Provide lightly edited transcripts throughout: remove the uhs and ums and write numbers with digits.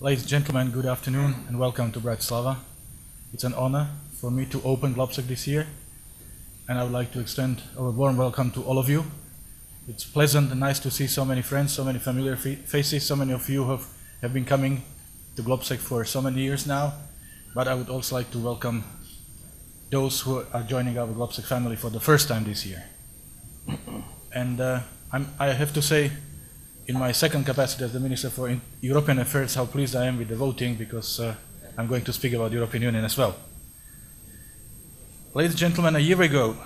Ladies and gentlemen, good afternoon and welcome to Bratislava. It's an honor for me to open GLOBSEC this year, and I would like to extend a warm welcome to all of you. It's pleasant and nice to see so many friends, so many familiar faces, so many of you have been coming to GLOBSEC for so many years now, but I would also like to welcome those who are joining our GLOBSEC family for the first time this year. And I have to say, in my second capacity as the Minister for European Affairs, how pleased I am with the voting, because I'm going to speak about the European Union as well. Ladies and gentlemen, a year ago,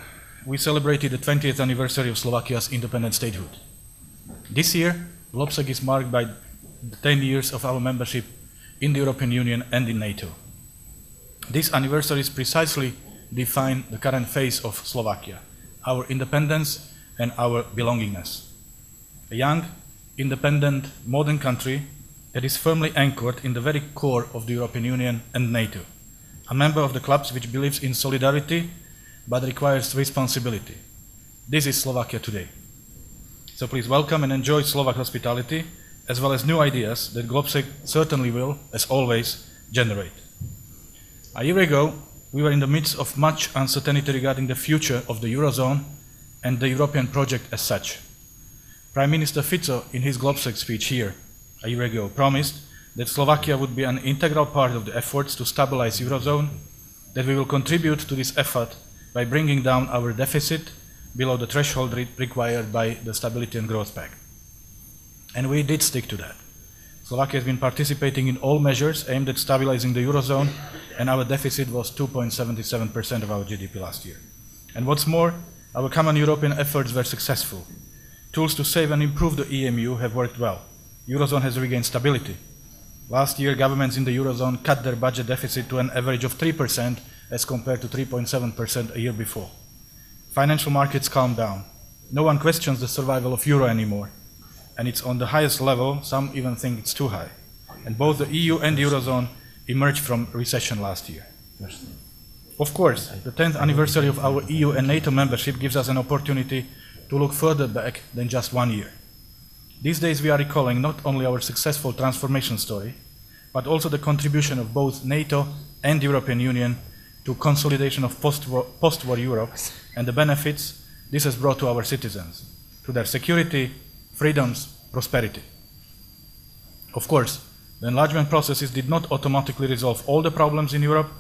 we celebrated the 20th anniversary of Slovakia's independent statehood. This year, GLOBSEC is marked by the 10 years of our membership in the European Union and in NATO. These anniversaries precisely define the current phase of Slovakia, our independence and our belongingness. A young, independent, modern country that is firmly anchored in the very core of the European Union and NATO. A member of the clubs which believes in solidarity but requires responsibility. This is Slovakia today. So please welcome and enjoy Slovak hospitality as well as new ideas that GLOBSEC certainly will, as always, generate. A year ago, we were in the midst of much uncertainty regarding the future of the Eurozone and the European project as such. Prime Minister Fico, in his GLOBSEC speech here a year ago, promised that Slovakia would be an integral part of the efforts to stabilize Eurozone, that we will contribute to this effort by bringing down our deficit below the threshold required by the Stability and Growth Pact. And we did stick to that. Slovakia has been participating in all measures aimed at stabilizing the Eurozone, and our deficit was 2.77% of our GDP last year. And what's more, our common European efforts were successful. Tools to save and improve the EMU have worked well. Eurozone has regained stability. Last year, governments in the Eurozone cut their budget deficit to an average of 3% as compared to 3.7% a year before. Financial markets calmed down. No one questions the survival of euro anymore. And it's on the highest level, some even think it's too high. And both the EU and the Eurozone emerged from recession last year. Of course, the 10th anniversary of our EU and NATO membership gives us an opportunity to look further back than just 1 year. These days we are recalling not only our successful transformation story, but also the contribution of both NATO and the European Union to consolidation of post-war Europe and the benefits this has brought to our citizens, to their security, freedoms, prosperity. Of course, the enlargement processes did not automatically resolve all the problems in Europe,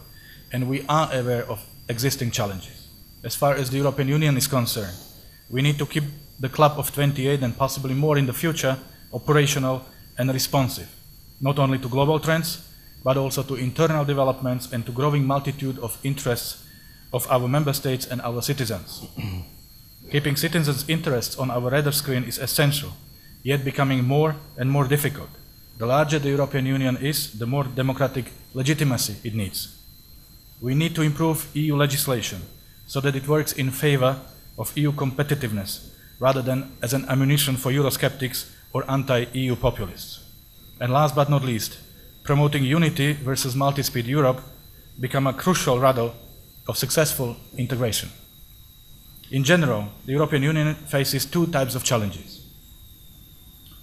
and we are aware of existing challenges. As far as the European Union is concerned, we need to keep the club of 28 and possibly more in the future operational and responsive, not only to global trends, but also to internal developments and to growing multitude of interests of our member states and our citizens. Keeping citizens' interests on our radar screen is essential, yet becoming more and more difficult. The larger the European Union is, the more democratic legitimacy it needs. We need to improve EU legislation so that it works in favor of EU competitiveness, rather than as an ammunition for Eurosceptics or anti-EU populists. And last but not least, promoting unity versus multi-speed Europe become a crucial rudder of successful integration. In general, the European Union faces two types of challenges.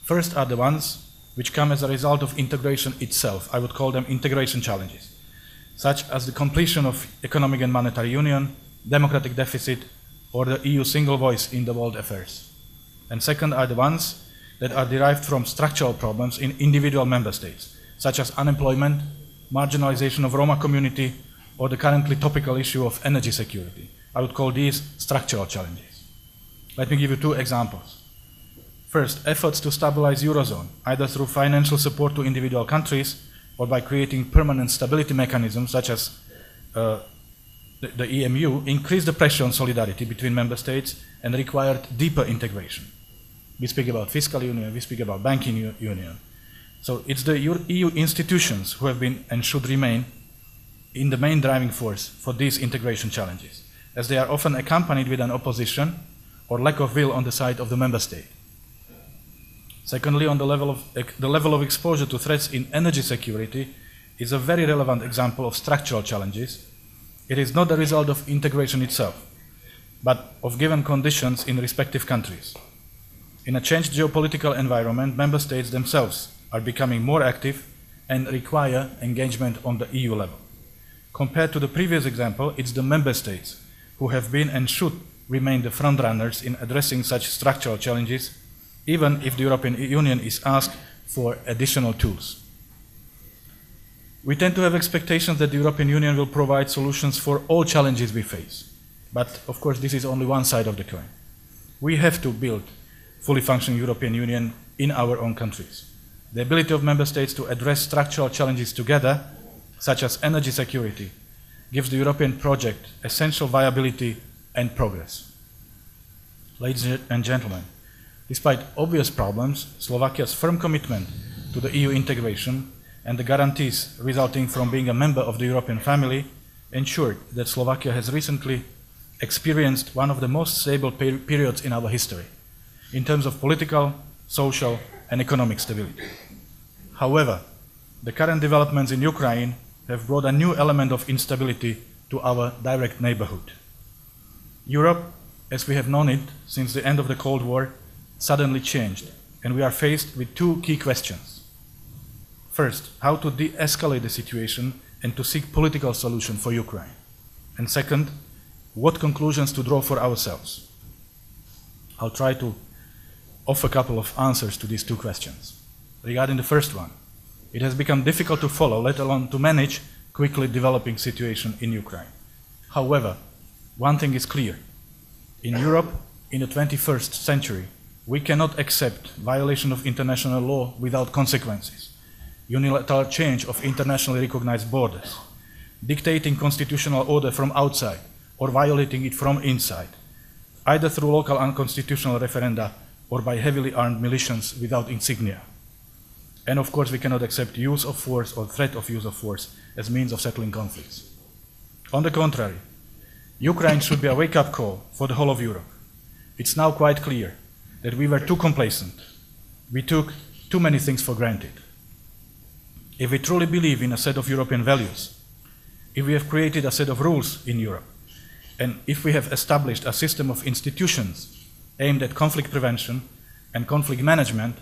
First are the ones which come as a result of integration itself. I would call them integration challenges, such as the completion of economic and monetary union, democratic deficit, or the EU single voice in the world affairs. And second are the ones that are derived from structural problems in individual member states, such as unemployment, marginalization of Roma community, or the currently topical issue of energy security. I would call these structural challenges. Let me give you two examples. First, efforts to stabilize Eurozone, either through financial support to individual countries or by creating permanent stability mechanisms such as the EMU, increased the pressure on solidarity between member states and required deeper integration. We speak about fiscal union, we speak about banking union. So it's the EU institutions who have been and should remain in the main driving force for these integration challenges, as they are often accompanied with an opposition or lack of will on the side of the member state. Secondly, on the level of exposure to threats in energy security is a very relevant example of structural challenges. It is not the result of integration itself, but of given conditions in respective countries. In a changed geopolitical environment, member states themselves are becoming more active and require engagement on the EU level. Compared to the previous example, it's the member states who have been and should remain the frontrunners in addressing such structural challenges, even if the European Union is asked for additional tools. We tend to have expectations that the European Union will provide solutions for all challenges we face. But of course, this is only one side of the coin. We have to build fully functioning European Union in our own countries. The ability of member states to address structural challenges together, such as energy security, gives the European project essential viability and progress. Ladies and gentlemen, despite obvious problems, Slovakia's firm commitment to the EU integration and the guarantees resulting from being a member of the European family ensured that Slovakia has recently experienced one of the most stable periods in our history, in terms of political, social, and economic stability. However, the current developments in Ukraine have brought a new element of instability to our direct neighborhood. Europe, as we have known it since the end of the Cold War, suddenly changed, and we are faced with two key questions. First, how to de-escalate the situation and to seek political solution for Ukraine. And second, what conclusions to draw for ourselves. I'll try to offer a couple of answers to these two questions. Regarding the first one, it has become difficult to follow, let alone to manage, quickly developing situation in Ukraine. However, one thing is clear. In Europe, in the 21st century, we cannot accept violation of international law without consequences. Unilateral change of internationally recognized borders, dictating constitutional order from outside or violating it from inside, either through local unconstitutional referenda or by heavily armed militias without insignia. And of course, we cannot accept use of force or threat of use of force as means of settling conflicts. On the contrary, Ukraine should be a wake-up call for the whole of Europe. It's now quite clear that we were too complacent. We took too many things for granted. If we truly believe in a set of European values, if we have created a set of rules in Europe, and if we have established a system of institutions aimed at conflict prevention and conflict management,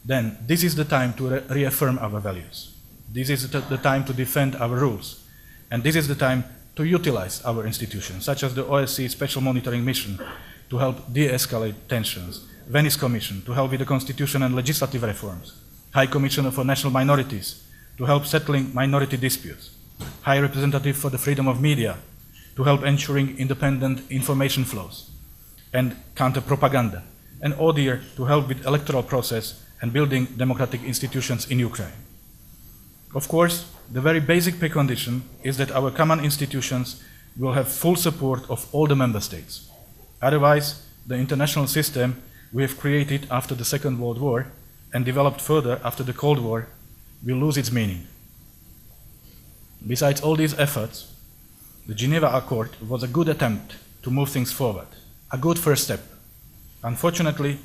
then this is the time to reaffirm our values. This is the time to defend our rules. And this is the time to utilize our institutions, such as the OSCE Special Monitoring Mission, to help de-escalate tensions, Venice Commission, to help with the constitution and legislative reforms, High Commissioner for National Minorities, to help settling minority disputes, High Representative for the Freedom of Media, to help ensuring independent information flows and counter propaganda, and ODIHR to help with electoral process and building democratic institutions in Ukraine. Of course, the very basic precondition is that our common institutions will have full support of all the member states. Otherwise, the international system we have created after the Second World War and developed further after the Cold War will lose its meaning. Besides all these efforts, the Geneva Accord was a good attempt to move things forward, a good first step. Unfortunately,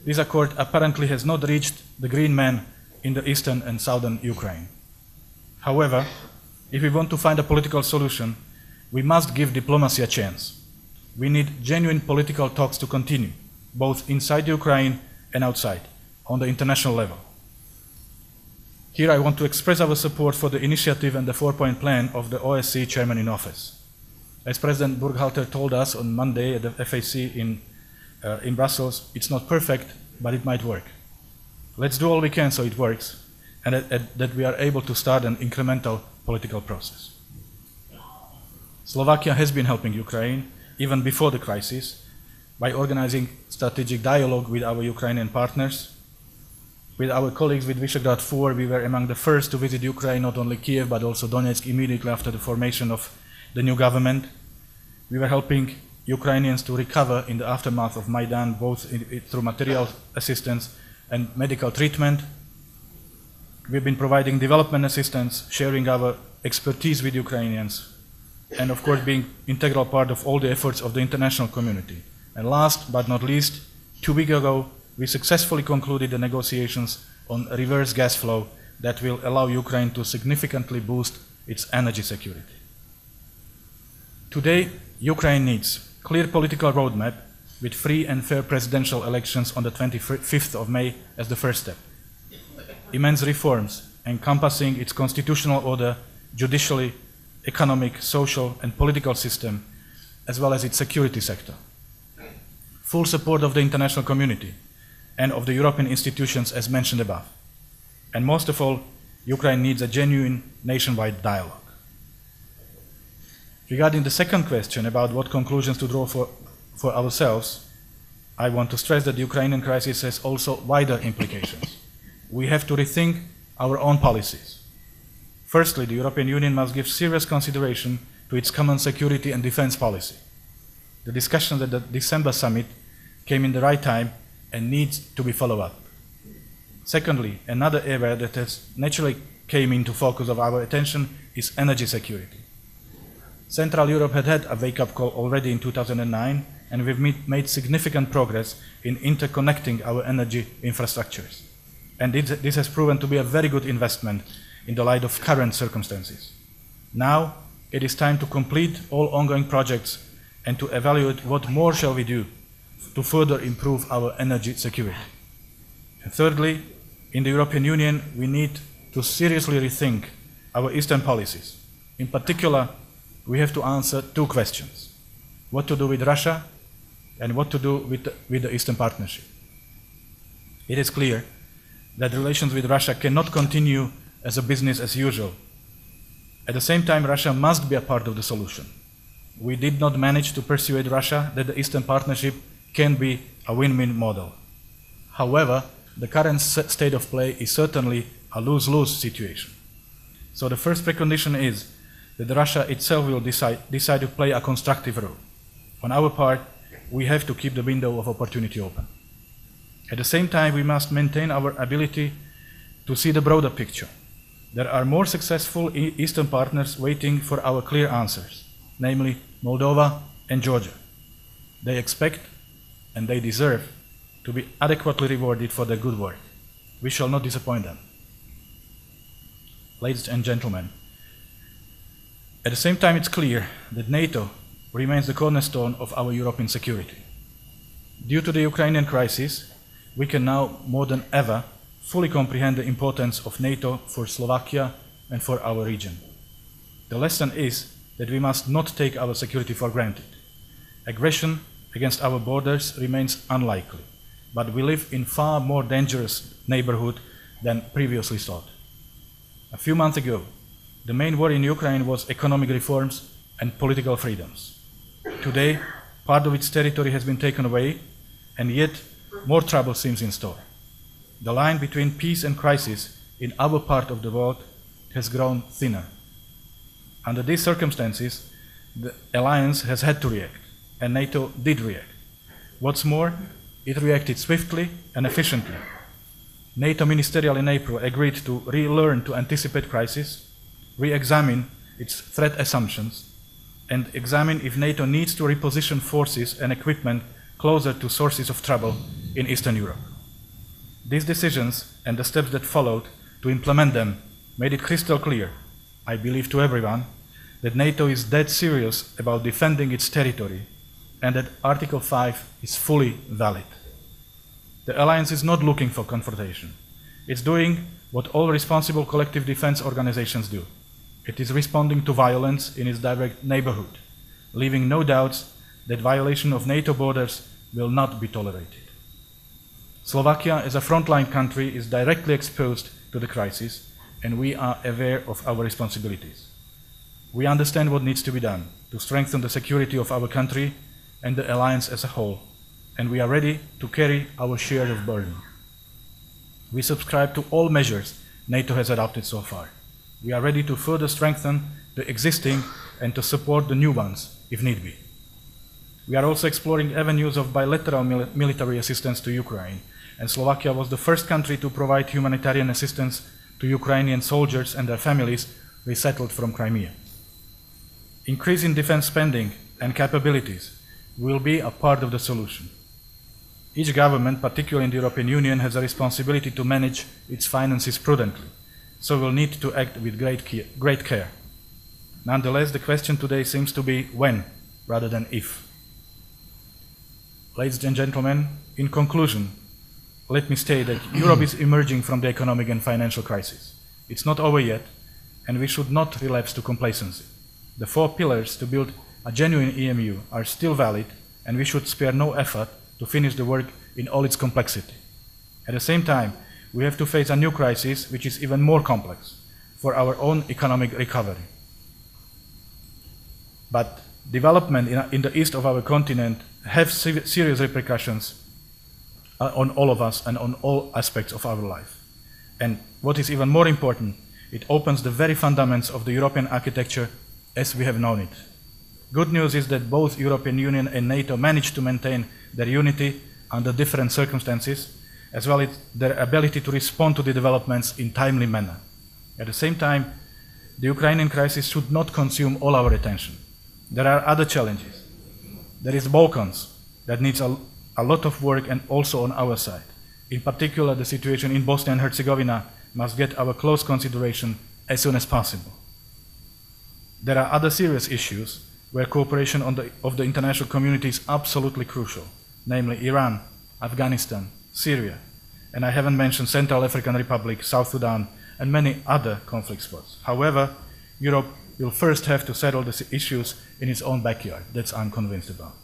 this accord apparently has not reached the green man in the eastern and southern Ukraine. However, if we want to find a political solution, we must give diplomacy a chance. We need genuine political talks to continue, both inside Ukraine and outside, on the international level. Here I want to express our support for the initiative and the four-point plan of the OSCE chairman in office. As President Burkhalter told us on Monday at the FAC in Brussels, it's not perfect, but it might work. Let's do all we can so it works, and that we are able to start an incremental political process. Slovakia has been helping Ukraine, even before the crisis, by organizing strategic dialogue with our Ukrainian partners. With our colleagues with Visegrad 4, we were among the first to visit Ukraine, not only Kiev, but also Donetsk immediately after the formation of the new government. We were helping Ukrainians to recover in the aftermath of Maidan, both through material assistance and medical treatment. We've been providing development assistance, sharing our expertise with Ukrainians, and of course being an integral part of all the efforts of the international community. And last but not least, 2 weeks ago, we successfully concluded the negotiations on reverse gas flow that will allow Ukraine to significantly boost its energy security. Today, Ukraine needs a clear political roadmap with free and fair presidential elections on the 25th of May as the first step. Immense reforms encompassing its constitutional order, judiciary, economic, social, and political system, as well as its security sector. Full support of the international community and of the European institutions as mentioned above. And most of all, Ukraine needs a genuine nationwide dialogue. Regarding the second question about what conclusions to draw for ourselves, I want to stress that the Ukrainian crisis has also wider implications. We have to rethink our own policies. Firstly, the European Union must give serious consideration to its common security and defense policy. The discussions at the December summit came in the right time and needs to be followed up. Secondly, another area that has naturally came into focus of our attention is energy security. Central Europe had a wake-up call already in 2009, and we've made significant progress in interconnecting our energy infrastructures. And this has proven to be a very good investment in the light of current circumstances. Now, it is time to complete all ongoing projects and to evaluate what more shall we do to further improve our energy security. And thirdly, in the European Union, we need to seriously rethink our Eastern policies. In particular, we have to answer two questions: what to do with Russia and what to do with the Eastern Partnership. It is clear that relations with Russia cannot continue as a business as usual. At the same time, Russia must be a part of the solution. We did not manage to persuade Russia that the Eastern Partnership can be a win-win model. However, the current state of play is certainly a lose-lose situation. So the first precondition is that Russia itself will decide to play a constructive role. On our part, we have to keep the window of opportunity open. At the same time, we must maintain our ability to see the broader picture. There are more successful Eastern partners waiting for our clear answers, namely Moldova and Georgia. They expect and they deserve to be adequately rewarded for their good work. We shall not disappoint them. Ladies and gentlemen, at the same time, it's clear that NATO remains the cornerstone of our European security. Due to the Ukrainian crisis, we can now, more than ever, fully comprehend the importance of NATO for Slovakia and for our region. The lesson is that we must not take our security for granted. Aggression against our borders remains unlikely, but we live in far more dangerous neighborhood than previously thought. A few months ago, the main worry in Ukraine was economic reforms and political freedoms. Today, part of its territory has been taken away, and yet more trouble seems in store. The line between peace and crisis in our part of the world has grown thinner. Under these circumstances, the alliance has had to react, and NATO did react. What's more, it reacted swiftly and efficiently. NATO ministerial in April agreed to relearn to anticipate crisis, re-examine its threat assumptions, and examine if NATO needs to reposition forces and equipment closer to sources of trouble in Eastern Europe. These decisions and the steps that followed to implement them made it crystal clear, I believe to everyone, that NATO is dead serious about defending its territory and that Article 5 is fully valid. The alliance is not looking for confrontation. It's doing what all responsible collective defense organizations do. It is responding to violence in its direct neighborhood, leaving no doubts that violation of NATO borders will not be tolerated. Slovakia, as a frontline country, is directly exposed to the crisis, and we are aware of our responsibilities. We understand what needs to be done to strengthen the security of our country and the alliance as a whole, and we are ready to carry our share of burden. We subscribe to all measures NATO has adopted so far. We are ready to further strengthen the existing and to support the new ones, if need be. We are also exploring avenues of bilateral military assistance to Ukraine, and Slovakia was the first country to provide humanitarian assistance to Ukrainian soldiers and their families resettled from Crimea. Increasing defense spending and capabilities will be a part of the solution. Each government, particularly in the European Union, has a responsibility to manage its finances prudently, so will need to act with great care. Nonetheless, the question today seems to be when, rather than if. Ladies and gentlemen, in conclusion, let me state that Europe is emerging from the economic and financial crisis. It's not over yet, and we should not relapse to complacency. The 4 pillars to build a genuine EMU are still valid, and we should spare no effort to finish the work in all its complexity. At the same time, we have to face a new crisis which is even more complex for our own economic recovery. But development in the east of our continent have serious repercussions on all of us and on all aspects of our life. And what is even more important, it opens the very fundaments of the European architecture as we have known it. Good news is that both European Union and NATO managed to maintain their unity under different circumstances, as well as their ability to respond to the developments in timely manner. At the same time, the Ukrainian crisis should not consume all our attention. There are other challenges. There is the Balkans that needs a lot of work, and also on our side. In particular, the situation in Bosnia and Herzegovina must get our close consideration as soon as possible. There are other serious issues where cooperation of the international community is absolutely crucial, namely Iran, Afghanistan, Syria, and I haven't mentioned Central African Republic, South Sudan, and many other conflict spots. However, Europe will first have to settle the issues in its own backyard. That's I'm convinced about.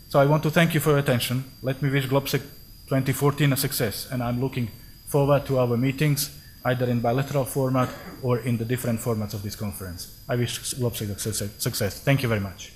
So I want to thank you for your attention. Let me wish GLOBSEC 2014 a success, and I'm looking forward to our meetings, either in bilateral format or in the different formats of this conference. I wish GLOBSEC success. Thank you very much.